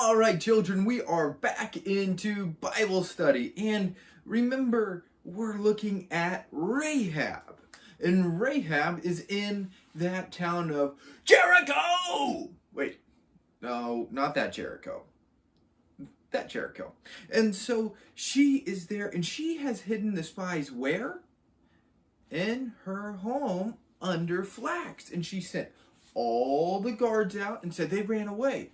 All right, children, we are back into Bible study. And remember, we're looking at Rahab. And Rahab is in that town of Jericho. Wait, no, not that Jericho. That Jericho. And so she is there, and she has hidden the spies where? In her home under flax. And she sent all the guards out and said they ran away.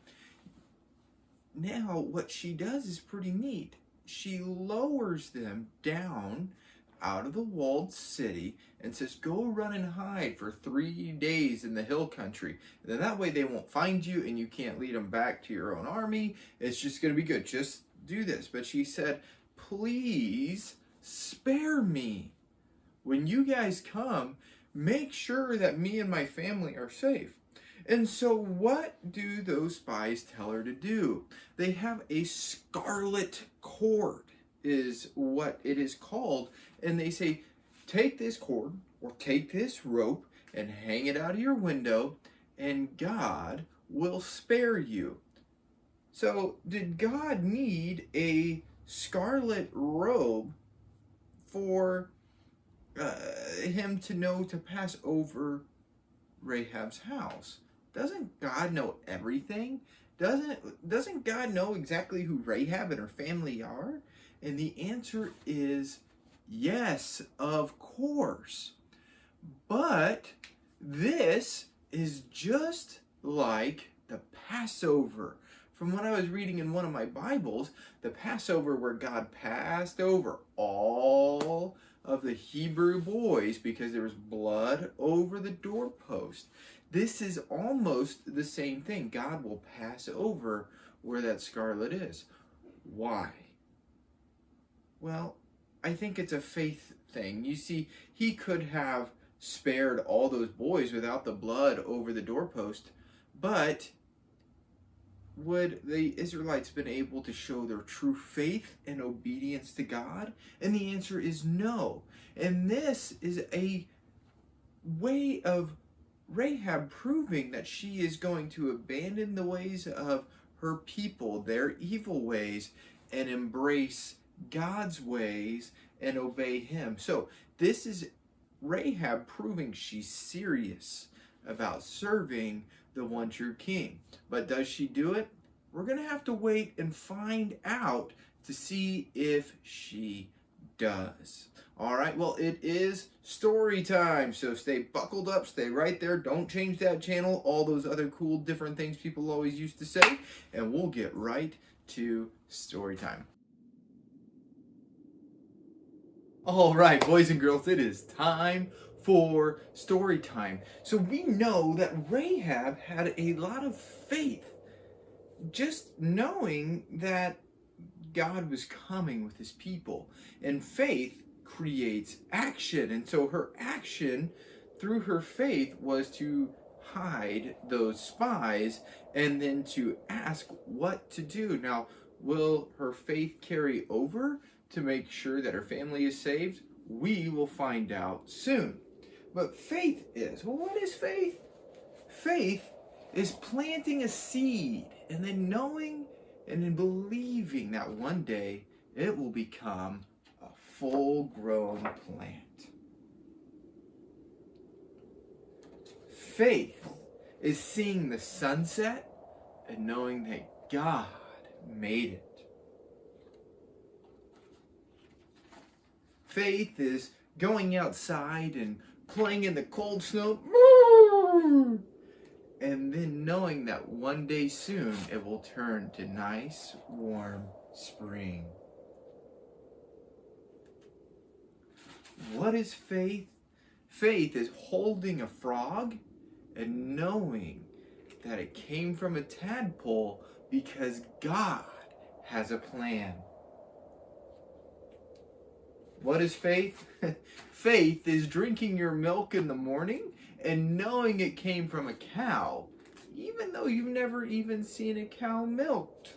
Now, what she does is pretty neat. She lowers them down out of the walled city and says, go run and hide for 3 days in the hill country. And then that way they won't find you and you can't lead them back to your own army. It's just going to be good. Just do this. But she said, please spare me. When you guys come, make sure that me and my family are safe. And so what do those spies tell her to do? They have a scarlet cord is what it is called. And they say, take this cord or take this rope and hang it out of your window and God will spare you. So did God need a scarlet robe for him to know to pass over Rahab's house? Doesn't God know everything? Doesn't God know exactly who Rahab and her family are? And the answer is yes, of course. But this is just like the Passover. From what I was reading in one of my Bibles, the Passover where God passed over all of the Hebrew boys because there was blood over the doorpost. This is almost the same thing. God will pass over where that scarlet is. Why? Well, I think it's a faith thing. You see, he could have spared all those boys without the blood over the doorpost, but would the Israelites been able to show their true faith and obedience to God? And the answer is no. And this is a way of Rahab proving that she is going to abandon the ways of her people, their evil ways, and embrace God's ways and obey him. So this is Rahab proving she's serious about serving the one true king. But does she do it? We're going to have to wait and find out to see if she does. All right, well, it is story time, so stay buckled up, stay right there, don't change that channel, all those other cool different things people always used to say, and we'll get right to story time. All right, boys and girls, it is time for story time. So we know that Rahab had a lot of faith, just knowing that God was coming with his people. And faith creates action. And so her action through her faith was to hide those spies and then to ask what to do. Now, will her faith carry over to make sure that her family is saved? We will find out soon. But faith is, well, what is faith? Faith is planting a seed and then knowing and then believing that one day it will become a full-grown plant. Faith is seeing the sunset and knowing that God made it. Faith is going outside and playing in the cold snow and then knowing that one day soon it will turn to nice, warm spring. What is faith? Faith is holding a frog and knowing that it came from a tadpole because God has a plan. What is faith? Faith is drinking your milk in the morning and knowing it came from a cow, even though you've never even seen a cow milked.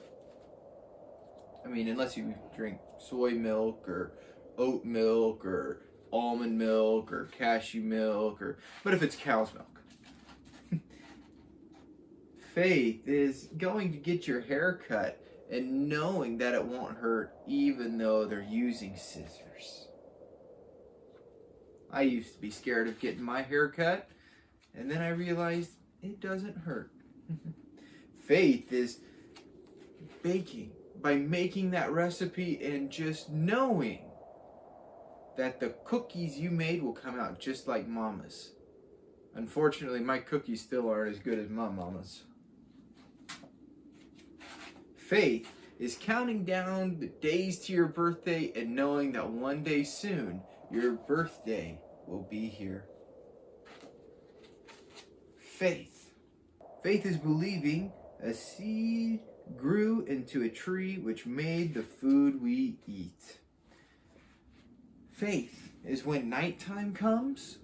I mean, unless you drink soy milk or oat milk or almond milk or cashew milk, but if it's cow's milk. Faith is going to get your hair cut and knowing that it won't hurt even though they're using scissors. I used to be scared of getting my hair cut, and then I realized it doesn't hurt. Faith is baking by making that recipe and just knowing that the cookies you made will come out just like Mama's. Unfortunately, my cookies still aren't as good as my Mama's. Faith is counting down the days to your birthday and knowing that one day soon, your birthday will be here. Faith. Faith is believing a seed grew into a tree which made the food we eat. Faith is when nighttime comes,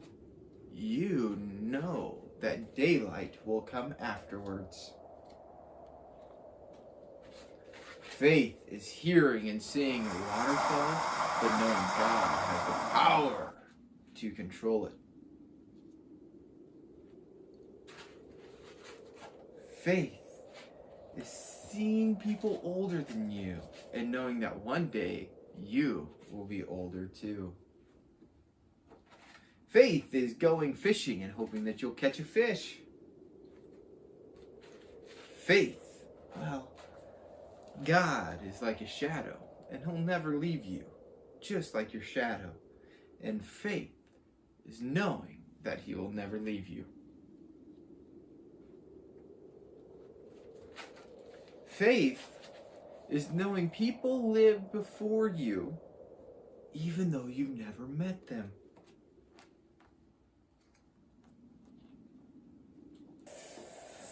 you know that daylight will come afterwards. Faith is hearing and seeing a waterfall, but knowing God has the power to control it. Faith is seeing people older than you and knowing that one day you will be older too. Faith is going fishing and hoping that you'll catch a fish. Faith, well, God is like a shadow and he'll never leave you, just like your shadow. And faith is knowing that he will never leave you. Faith is knowing people lived before you, even though you've never met them.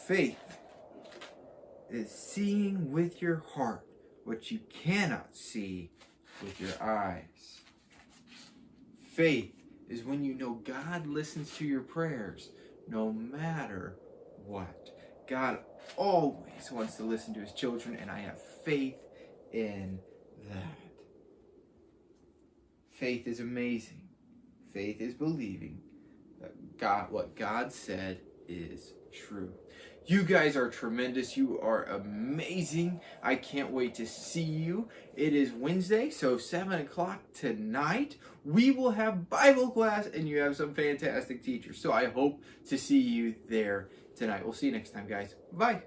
Faith is seeing with your heart what you cannot see with your eyes. Faith is when you know God listens to your prayers no matter what. God always wants to listen to his children, and I have faith in that. Faith is amazing. Faith is believing that what God said is true. You guys are tremendous. You are amazing. I can't wait to see you. It is Wednesday, so 7 o'clock tonight. We will have Bible class, and you have some fantastic teachers. So I hope to see you there tonight. We'll see you next time, guys. Bye.